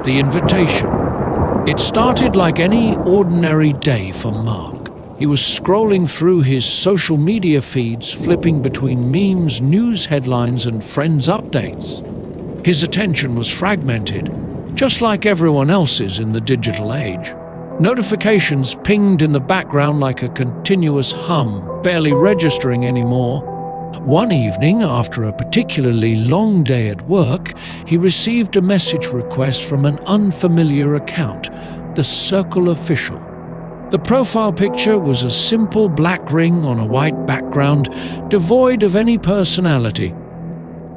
The invitation. It started like any ordinary day for Mark. He was scrolling through his social media feeds, flipping between memes, news headlines, and friends' updates. His attention was fragmented, just like everyone else's in the digital age. Notifications pinged in the background like a continuous hum, barely registering anymore. One evening, after a particularly long day at work, he received a message request from an unfamiliar account, the Circle Official. The profile picture was a simple black ring on a white background, devoid of any personality.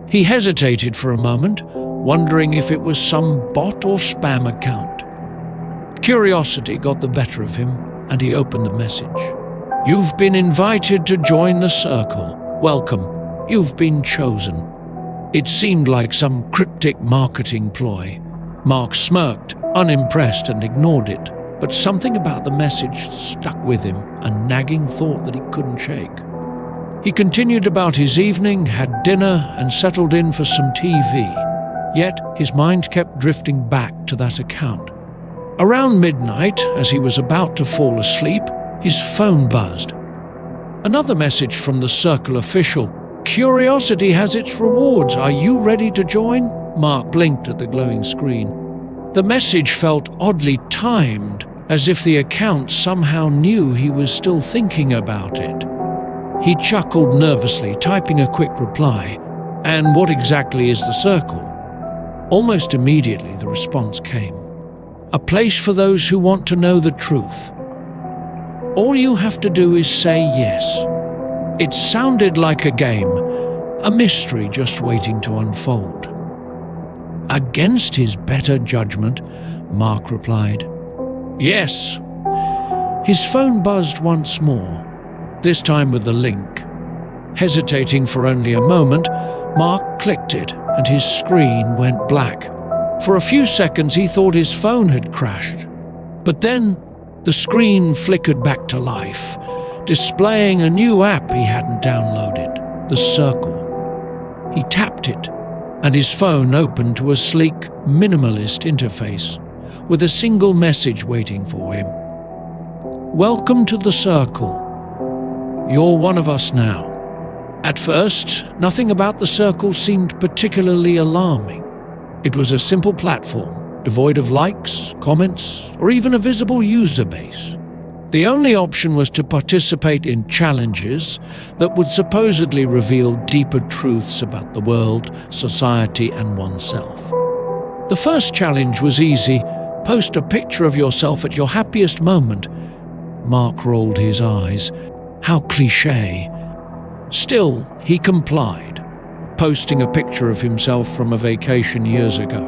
He hesitated for a moment, wondering if it was some bot or spam account. Curiosity got the better of him, and he opened the message. "You've been invited to join the circle. Welcome. You've been chosen." It seemed like some cryptic marketing ploy. Mark smirked, unimpressed, and ignored it. But something about the message stuck with him, a nagging thought that he couldn't shake. He continued about his evening, had dinner, and settled in for some TV. Yet his mind kept drifting back to that account. Around midnight, as he was about to fall asleep, his phone buzzed. Another message from the Circle Official. "Curiosity has its rewards. Are you ready to join?" Mark blinked at the glowing screen. The message felt oddly timed, as if the account somehow knew he was still thinking about it. He chuckled nervously, typing a quick reply. "And what exactly is the circle?" Almost immediately, the response came. "A place for those who want to know the truth. All you have to do is say yes." It sounded like a game, a mystery just waiting to unfold. Against his better judgment, Mark replied, "Yes." His phone buzzed once more, this time with the link. Hesitating for only a moment, Mark clicked it and his screen went black. For a few seconds he thought his phone had crashed. But then the screen flickered back to life, displaying a new app he hadn't downloaded, the Circle. He tapped it, and his phone opened to a sleek, minimalist interface, with a single message waiting for him. "Welcome to the Circle. You're one of us now." At first, nothing about the Circle seemed particularly alarming. It was a simple platform, devoid of likes, comments, or even a visible user base. The only option was to participate in challenges that would supposedly reveal deeper truths about the world, society, and oneself. The first challenge was easy. Post a picture of yourself at your happiest moment. Mark rolled his eyes. How cliché. Still, he complied, posting a picture of himself from a vacation years ago.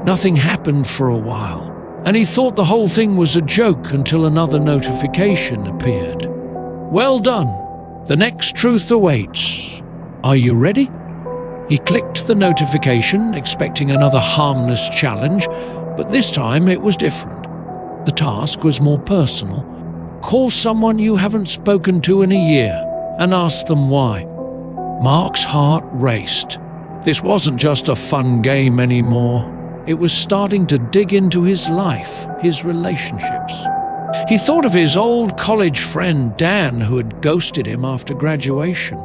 Nothing happened for a while, and he thought the whole thing was a joke until another notification appeared. "Well done. The next truth awaits. Are you ready?" He clicked the notification, expecting another harmless challenge, but this time it was different. The task was more personal. Call someone you haven't spoken to in a year and ask them why. Mark's heart raced. This wasn't just a fun game anymore. It was starting to dig into his life, his relationships. He thought of his old college friend Dan, who had ghosted him after graduation.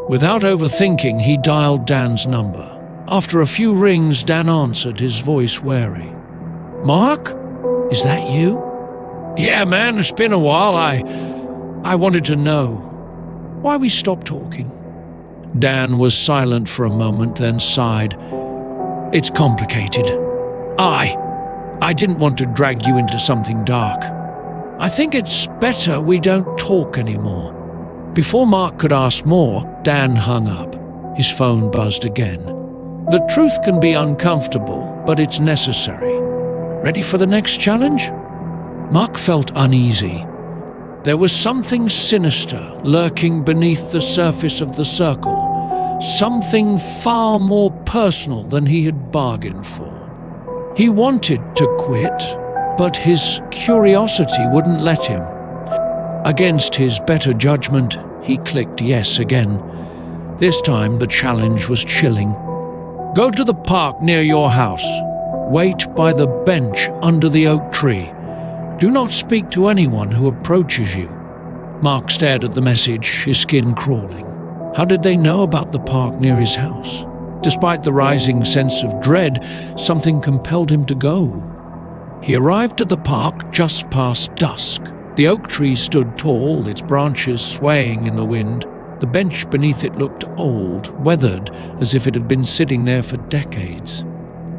Without overthinking, he dialed Dan's number. After a few rings, Dan answered, his voice wary. "Mark? Is that you?" "Yeah, man, it's been a while. I wanted to know why we stopped talking." Dan was silent for a moment, then sighed. "It's complicated. I didn't want to drag you into something dark. I think it's better we don't talk anymore." Before Mark could ask more, Dan hung up. His phone buzzed again. The truth can be uncomfortable, but it's necessary. Ready for the next challenge? Mark felt uneasy. There was something sinister lurking beneath the surface of the circle, something far more personal than he had bargained for. He wanted to quit, but his curiosity wouldn't let him. Against his better judgment, he clicked yes again. This time the challenge was chilling. "Go to the park near your house. Wait by the bench under the oak tree. Do not speak to anyone who approaches you. Mark stared at the message, his skin crawling. How did they know about the park near his house? Despite the rising sense of dread, something compelled him to go. He arrived at the park just past dusk. The oak tree stood tall, its branches swaying in the wind. The bench beneath it looked old, weathered, as if it had been sitting there for decades.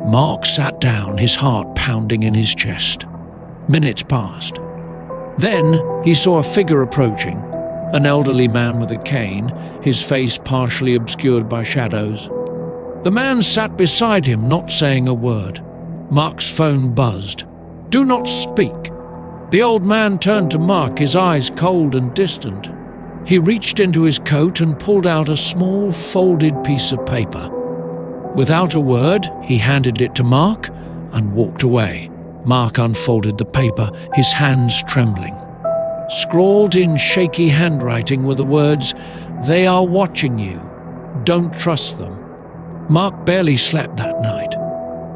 Mark sat down, his heart pounding in his chest. Minutes passed. Then he saw a figure approaching, an elderly man with a cane, his face partially obscured by shadows. The man sat beside him, not saying a word. Mark's phone buzzed. "Do not speak." The old man turned to Mark, his eyes cold and distant. He reached into his coat and pulled out a small, folded piece of paper. Without a word, he handed it to Mark and walked away. Mark unfolded the paper, his hands trembling. Scrawled in shaky handwriting were the words, "They are watching you. Don't trust them." Mark barely slept that night.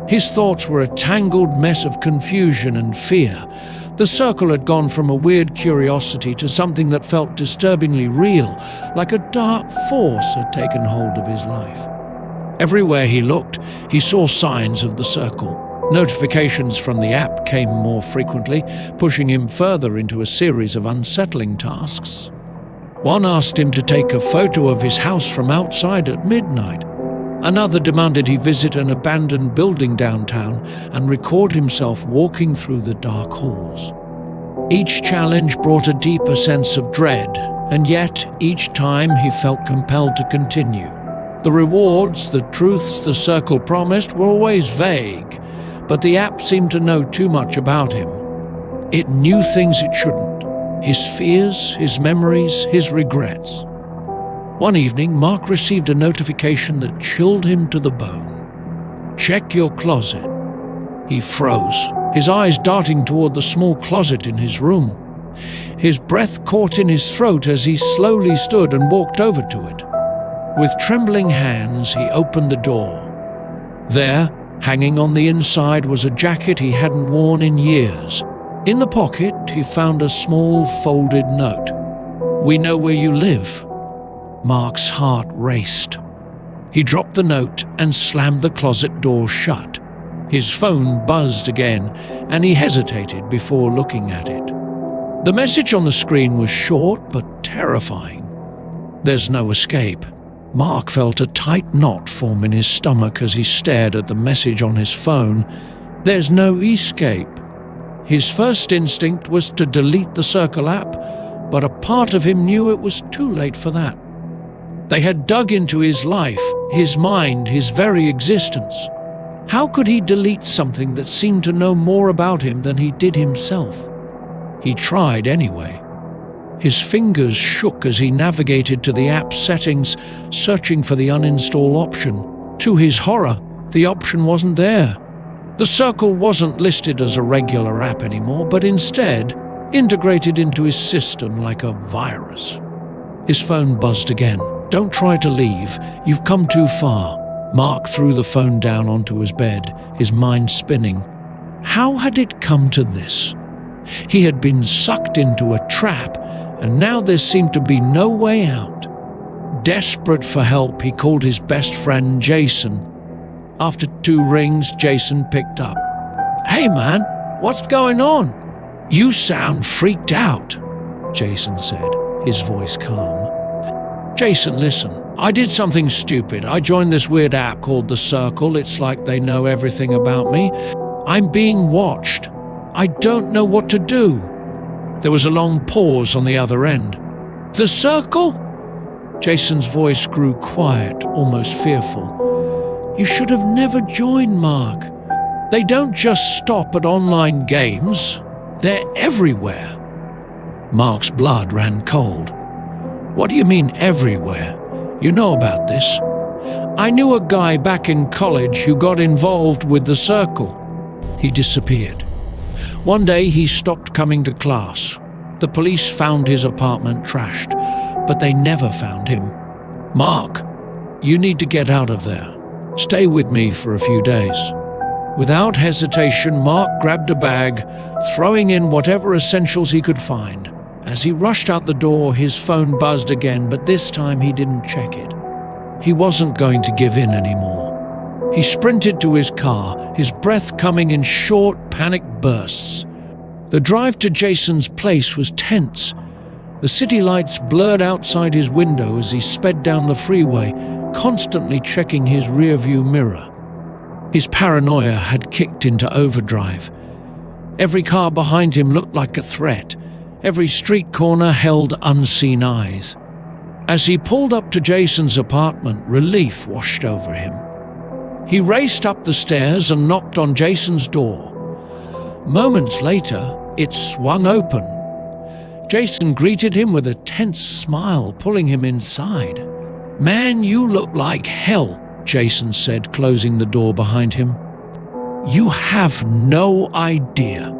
His thoughts were a tangled mess of confusion and fear. The circle had gone from a weird curiosity to something that felt disturbingly real, like a dark force had taken hold of his life. Everywhere he looked, he saw signs of the circle. Notifications from the app came more frequently, pushing him further into a series of unsettling tasks. One asked him to take a photo of his house from outside at midnight. Another demanded he visit an abandoned building downtown and record himself walking through the dark halls. Each challenge brought a deeper sense of dread, and yet each time he felt compelled to continue. The rewards, the truths the circle promised were always vague, but the app seemed to know too much about him. It knew things it shouldn't: his fears, his memories, his regrets. One evening, Mark received a notification that chilled him to the bone. "Check your closet." He froze, his eyes darting toward the small closet in his room. His breath caught in his throat as he slowly stood and walked over to it. With trembling hands, he opened the door. There, hanging on the inside, was a jacket he hadn't worn in years. In the pocket, he found a small folded note. "We know where you live." Mark's heart raced. He dropped the note and slammed the closet door shut. His phone buzzed again, and he hesitated before looking at it. The message on the screen was short but terrifying. "There's no escape." Mark felt a tight knot form in his stomach as he stared at the message on his phone. "There's no escape." His first instinct was to delete the Circle app, but a part of him knew it was too late for that. They had dug into his life, his mind, his very existence. How could he delete something that seemed to know more about him than he did himself? He tried anyway. His fingers shook as he navigated to the app's settings, searching for the uninstall option. To his horror, the option wasn't there. The Circle wasn't listed as a regular app anymore, but instead integrated into his system like a virus. His phone buzzed again. "Don't try to leave. You've come too far." Mark threw the phone down onto his bed, his mind spinning. How had it come to this? He had been sucked into a trap, and now there seemed to be no way out. Desperate for help, he called his best friend Jason. After 2 rings, Jason picked up. "Hey man, what's going on?" "You sound freaked out," Jason said, his voice calm. "Jason, listen, I did something stupid. I joined this weird app called The Circle. It's like they know everything about me. I'm being watched. I don't know what to do." There was a long pause on the other end. "The Circle?" Jason's voice grew quiet, almost fearful. "You should have never joined, Mark. They don't just stop at online games. They're everywhere." Mark's blood ran cold. "What do you mean everywhere? You know about this." "I knew a guy back in college who got involved with the Circle." He disappeared. One day he stopped coming to class. The police found his apartment trashed, but they never found him. "Mark, you need to get out of there. Stay with me for a few days." Without hesitation, Mark grabbed a bag, throwing in whatever essentials he could find. As he rushed out the door, his phone buzzed again, but this time he didn't check it. He wasn't going to give in anymore. He sprinted to his car, his breath coming in short, panicked bursts. The drive to Jason's place was tense. The city lights blurred outside his window as he sped down the freeway, constantly checking his rearview mirror. His paranoia had kicked into overdrive. Every car behind him looked like a threat. Every street corner held unseen eyes. As he pulled up to Jason's apartment, relief washed over him. He raced up the stairs and knocked on Jason's door. Moments later, it swung open. Jason greeted him with a tense smile, pulling him inside. "Man, you look like hell," Jason said, closing the door behind him. "You have no idea."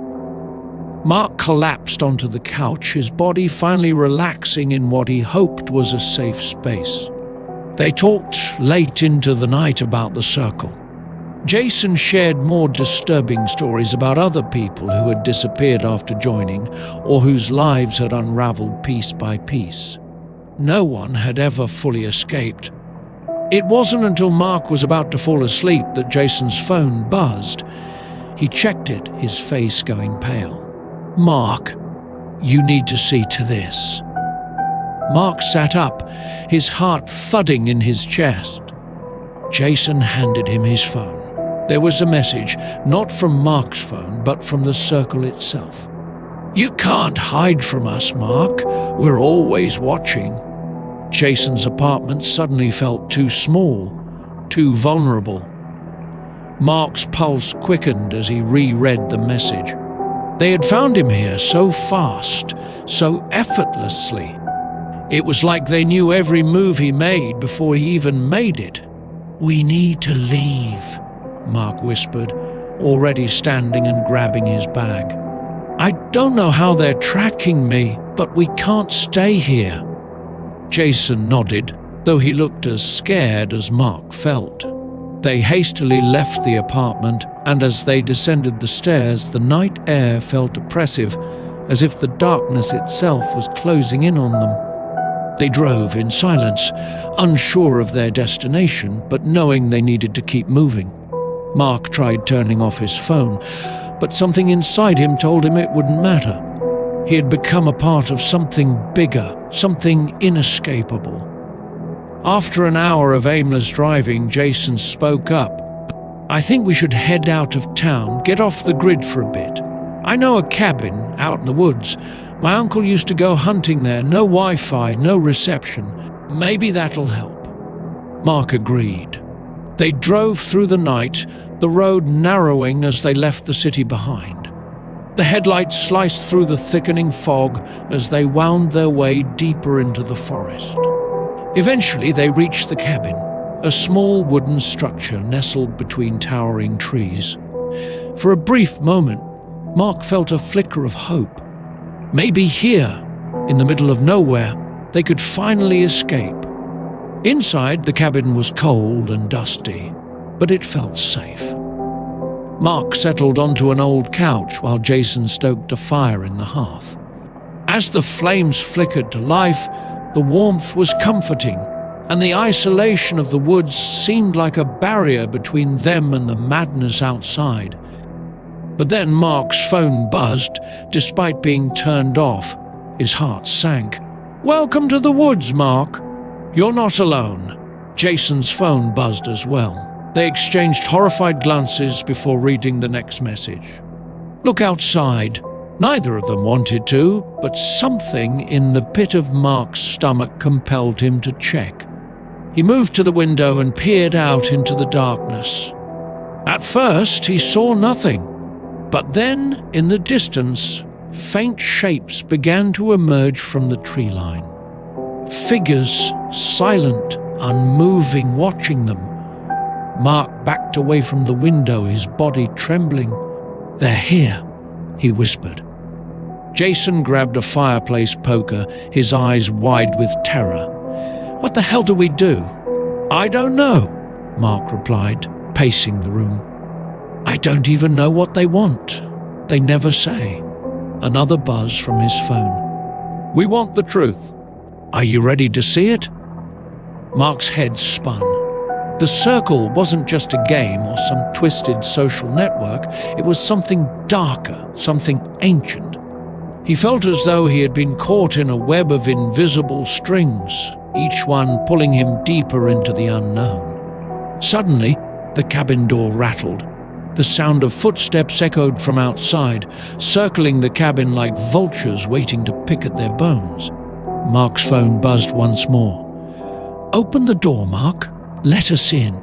Mark collapsed onto the couch, his body finally relaxing in what he hoped was a safe space. They talked late into the night about the circle. Jason shared more disturbing stories about other people who had disappeared after joining, or whose lives had unraveled piece by piece. No one had ever fully escaped. It wasn't until Mark was about to fall asleep that Jason's phone buzzed. He checked it, his face going pale. "Mark, you need to see to this." Mark sat up, his heart thudding in his chest. Jason handed him his phone. There was a message, not from Mark's phone, but from the circle itself. "You can't hide from us, Mark. We're always watching." Jason's apartment suddenly felt too small, too vulnerable. Mark's pulse quickened as he reread the message. They had found him here so fast, so effortlessly. It was like they knew every move he made before he even made it. "We need to leave," Mark whispered, already standing and grabbing his bag. "I don't know how they're tracking me, but we can't stay here." Jason nodded, though he looked as scared as Mark felt. They hastily left the apartment, and as they descended the stairs, the night air felt oppressive, as if the darkness itself was closing in on them. They drove in silence, unsure of their destination, but knowing they needed to keep moving. Mark tried turning off his phone, but something inside him told him it wouldn't matter. He had become a part of something bigger, something inescapable. After an hour of aimless driving, Jason spoke up. "I think we should head out of town, get off the grid for a bit. I know a cabin out in the woods. My uncle used to go hunting there, no Wi-Fi, no reception. Maybe that'll help." Mark agreed. They drove through the night, the road narrowing as they left the city behind. The headlights sliced through the thickening fog as they wound their way deeper into the forest. Eventually they reached the cabin, a small wooden structure nestled between towering trees. For a brief moment, Mark felt a flicker of hope. Maybe here, in the middle of nowhere, they could finally escape. Inside, the cabin was cold and dusty, but it felt safe. Mark settled onto an old couch while Jason stoked a fire in the hearth. As the flames flickered to life, the warmth was comforting, and the isolation of the woods seemed like a barrier between them and the madness outside. But then Mark's phone buzzed, despite being turned off. His heart sank. "Welcome to the woods, Mark. You're not alone." Jason's phone buzzed as well. They exchanged horrified glances before reading the next message. "Look outside." Neither of them wanted to, but something in the pit of Mark's stomach compelled him to check. He moved to the window and peered out into the darkness. At first, he saw nothing, but then, in the distance, faint shapes began to emerge from the tree line. Figures, silent, unmoving, watching them. Mark backed away from the window, his body trembling. "They're here," he whispered. Jason grabbed a fireplace poker, his eyes wide with terror. "What the hell do we do?" "I don't know," Mark replied, pacing the room. I don't even know what they want. They never say. Another buzz from his phone. We want the truth. Are you ready to see it? Mark's head spun. The circle wasn't just a game or some twisted social network. It was something darker, something ancient. He felt as though he had been caught in a web of invisible strings, each one pulling him deeper into the unknown. Suddenly, the cabin door rattled. The sound of footsteps echoed from outside, circling the cabin like vultures waiting to pick at their bones. Mark's phone buzzed once more. Open the door, Mark. Let us in.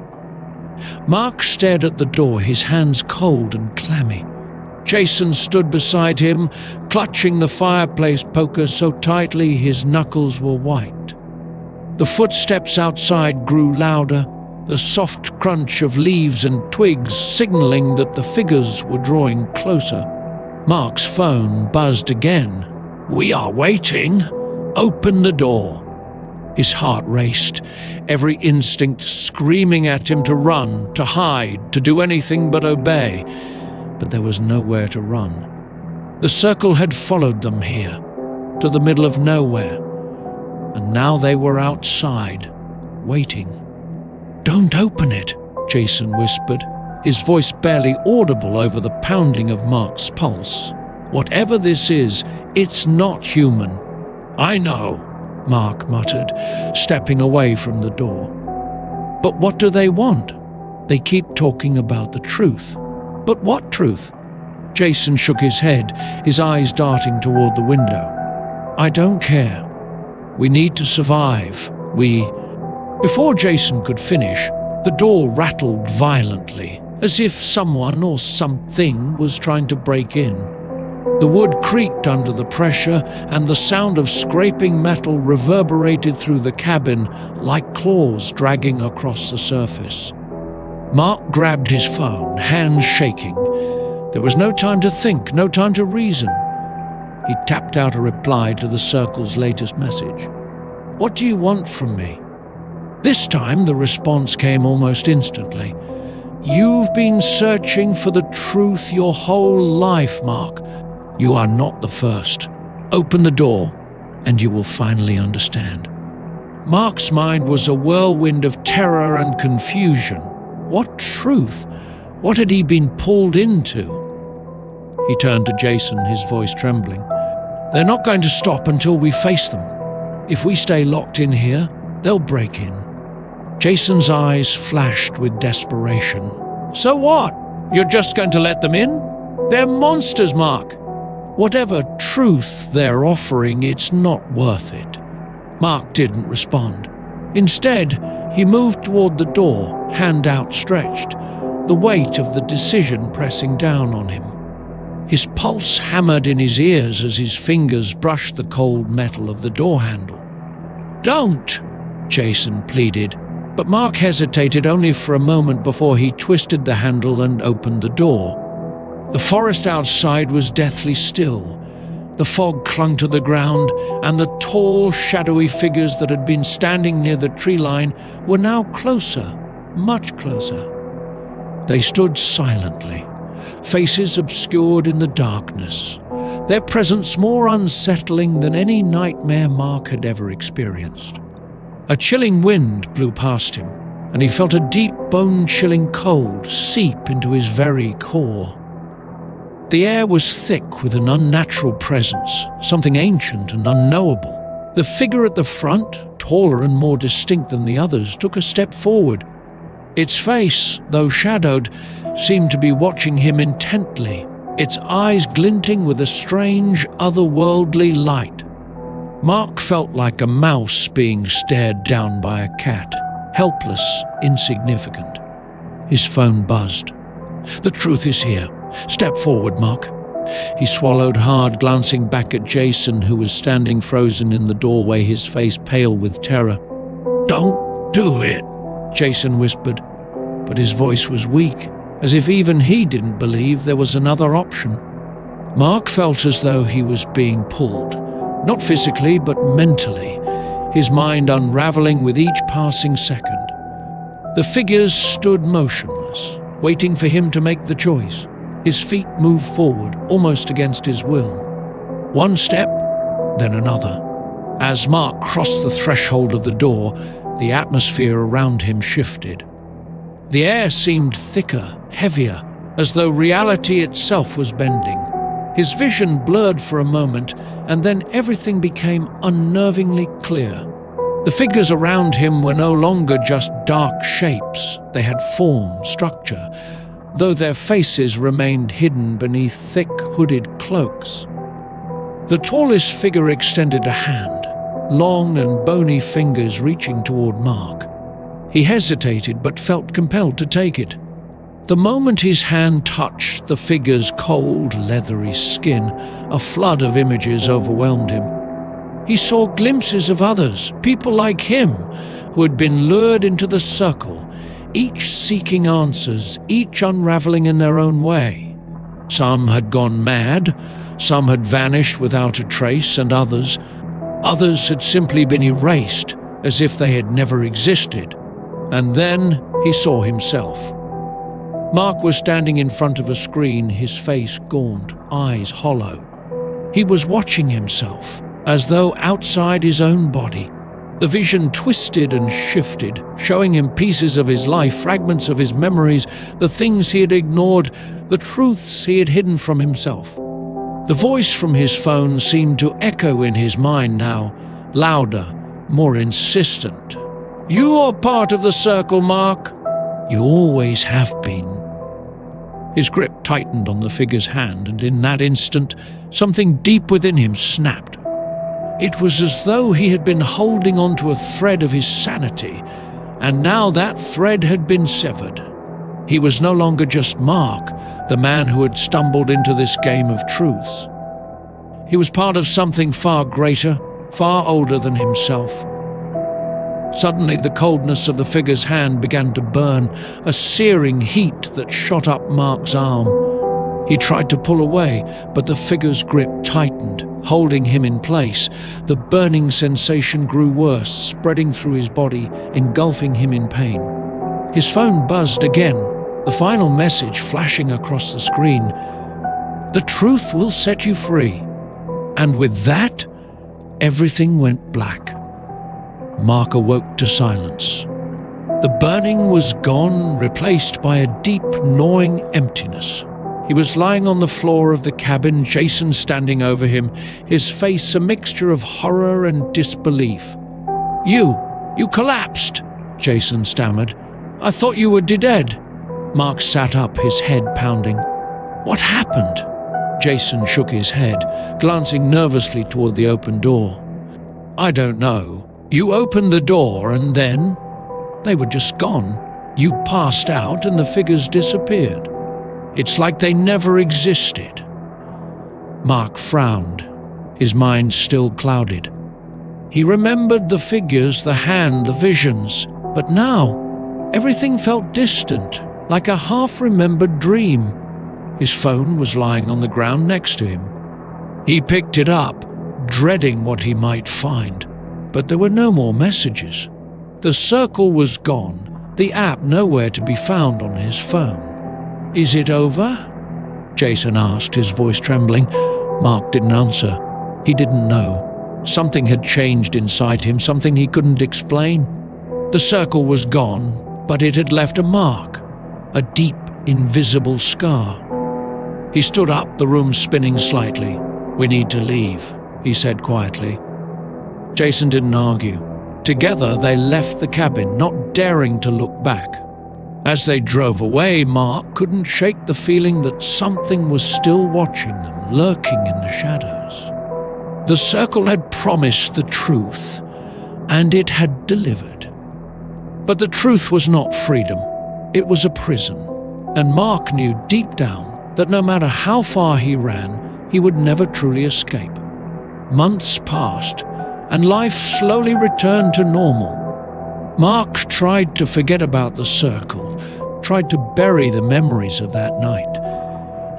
Mark stared at the door, his hands cold and clammy. Jason stood beside him, clutching the fireplace poker so tightly his knuckles were white. The footsteps outside grew louder, the soft crunch of leaves and twigs signaling that the figures were drawing closer. Mark's phone buzzed again. We are waiting. Open the door. His heart raced, every instinct screaming at him to run, to hide, to do anything but obey. But there was nowhere to run. The circle had followed them here, to the middle of nowhere. And now they were outside, waiting. Don't open it, Jason whispered, his voice barely audible over the pounding of Mark's pulse. Whatever this is, it's not human. I know, Mark muttered, stepping away from the door. But what do they want? They keep talking about the truth. But what truth? Jason shook his head, his eyes darting toward the window. I don't care. We need to survive. Before Jason could finish, the door rattled violently, as if someone or something was trying to break in. The wood creaked under the pressure, and the sound of scraping metal reverberated through the cabin like claws dragging across the surface. Mark grabbed his phone, hands shaking. There was no time to think, no time to reason. He tapped out a reply to the circle's latest message. What do you want from me? This time the response came almost instantly. You've been searching for the truth your whole life, Mark. You are not the first. Open the door, and you will finally understand. Mark's mind was a whirlwind of terror and confusion. What truth? What had he been pulled into? He turned to Jason, his voice trembling. They're not going to stop until we face them. If we stay locked in here, they'll break in. Jason's eyes flashed with desperation. So what? You're just going to let them in? They're monsters, Mark. Whatever truth they're offering, it's not worth it. Mark didn't respond. Instead, he moved toward the door, hand outstretched, the weight of the decision pressing down on him. His pulse hammered in his ears as his fingers brushed the cold metal of the door handle. Don't, Jason pleaded, but Mark hesitated only for a moment before he twisted the handle and opened the door. The forest outside was deathly still. The fog clung to the ground, and the tall, shadowy figures that had been standing near the tree line were now closer, much closer. They stood silently, faces obscured in the darkness, their presence more unsettling than any nightmare Mark had ever experienced. A chilling wind blew past him, and he felt a deep, bone-chilling cold seep into his very core. The air was thick with an unnatural presence, something ancient and unknowable. The figure at the front, taller and more distinct than the others, took a step forward. Its face, though shadowed, seemed to be watching him intently, its eyes glinting with a strange, otherworldly light. Mark felt like a mouse being stared down by a cat, helpless, insignificant. His phone buzzed. The truth is here. Step forward, Mark. He swallowed hard, glancing back at Jason, who was standing frozen in the doorway, his face pale with terror. Don't do it, Jason whispered, but his voice was weak, as if even he didn't believe there was another option. Mark felt as though he was being pulled, not physically but mentally, his mind unraveling with each passing second. The figures stood motionless, waiting for him to make the choice. His feet moved forward, almost against his will. One step, then another. As Mark crossed the threshold of the door, the atmosphere around him shifted. The air seemed thicker, heavier, as though reality itself was bending. His vision blurred for a moment, and then everything became unnervingly clear. The figures around him were no longer just dark shapes. They had form, structure, though their faces remained hidden beneath thick, hooded cloaks. The tallest figure extended a hand, long and bony fingers reaching toward Mark. He hesitated but felt compelled to take it. The moment his hand touched the figure's cold, leathery skin, a flood of images overwhelmed him. He saw glimpses of others, people like him, who had been lured into the circle, each seeking answers, each unraveling in their own way. Some had gone mad, some had vanished without a trace, and others had simply been erased, as if they had never existed. And then he saw himself. Mark was standing in front of a screen, his face gaunt, eyes hollow. He was watching himself, as though outside his own body. The vision twisted and shifted, showing him pieces of his life, fragments of his memories, the things he had ignored, the truths he had hidden from himself. The voice from his phone seemed to echo in his mind now, louder, more insistent. "You are part of the circle, Mark. You always have been." His grip tightened on the figure's hand, and in that instant, something deep within him snapped. It was as though he had been holding onto a thread of his sanity, and now that thread had been severed. He was no longer just Mark, the man who had stumbled into this game of truths. He was part of something far greater, far older than himself. Suddenly, the coldness of the figure's hand began to burn, a searing heat that shot up Mark's arm. He tried to pull away, but the figure's grip tightened, holding him in place. The burning sensation grew worse, spreading through his body, engulfing him in pain. His phone buzzed again, the final message flashing across the screen. "The truth will set you free." And with that, everything went black. Mark awoke to silence. The burning was gone, replaced by a deep, gnawing emptiness. He was lying on the floor of the cabin, Jason standing over him, his face a mixture of horror and disbelief. You collapsed," Jason stammered. "I thought you were dead." Mark sat up, his head pounding. "What happened?" Jason shook his head, glancing nervously toward the open door. "I don't know. You opened the door and then they were just gone. You passed out and the figures disappeared. It's like they never existed." Mark frowned, his mind still clouded. He remembered the figures, the hand, the visions, but now everything felt distant, like a half-remembered dream. His phone was lying on the ground next to him. He picked it up, dreading what he might find. But there were no more messages. The circle was gone, the app nowhere to be found on his phone. "Is it over?" Jason asked, his voice trembling. Mark didn't answer. He didn't know. Something had changed inside him, something he couldn't explain. The circle was gone, but it had left a mark, a deep, invisible scar. He stood up, the room spinning slightly. "We need to leave," he said quietly. Jason didn't argue. Together they left the cabin, not daring to look back. As they drove away, Mark couldn't shake the feeling that something was still watching them, lurking in the shadows. The circle had promised the truth, and it had delivered. But the truth was not freedom. It was a prison, and Mark knew deep down that no matter how far he ran, he would never truly escape. Months passed, and life slowly returned to normal. Mark tried to forget about the circle, tried to bury the memories of that night.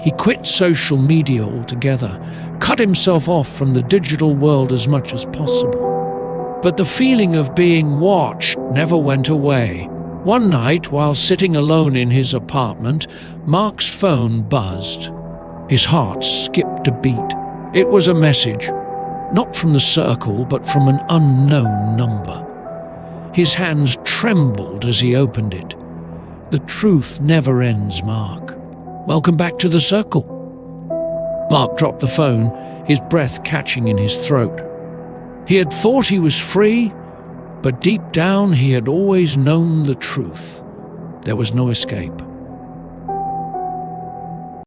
He quit social media altogether, cut himself off from the digital world as much as possible. But the feeling of being watched never went away. One night, while sitting alone in his apartment, Mark's phone buzzed. His heart skipped a beat. It was a message, not from the circle, but from an unknown number. His hands trembled as he opened it. "The truth never ends, Mark. Welcome back to the circle." Mark dropped the phone, his breath catching in his throat. He had thought he was free, but deep down he had always known the truth. There was no escape.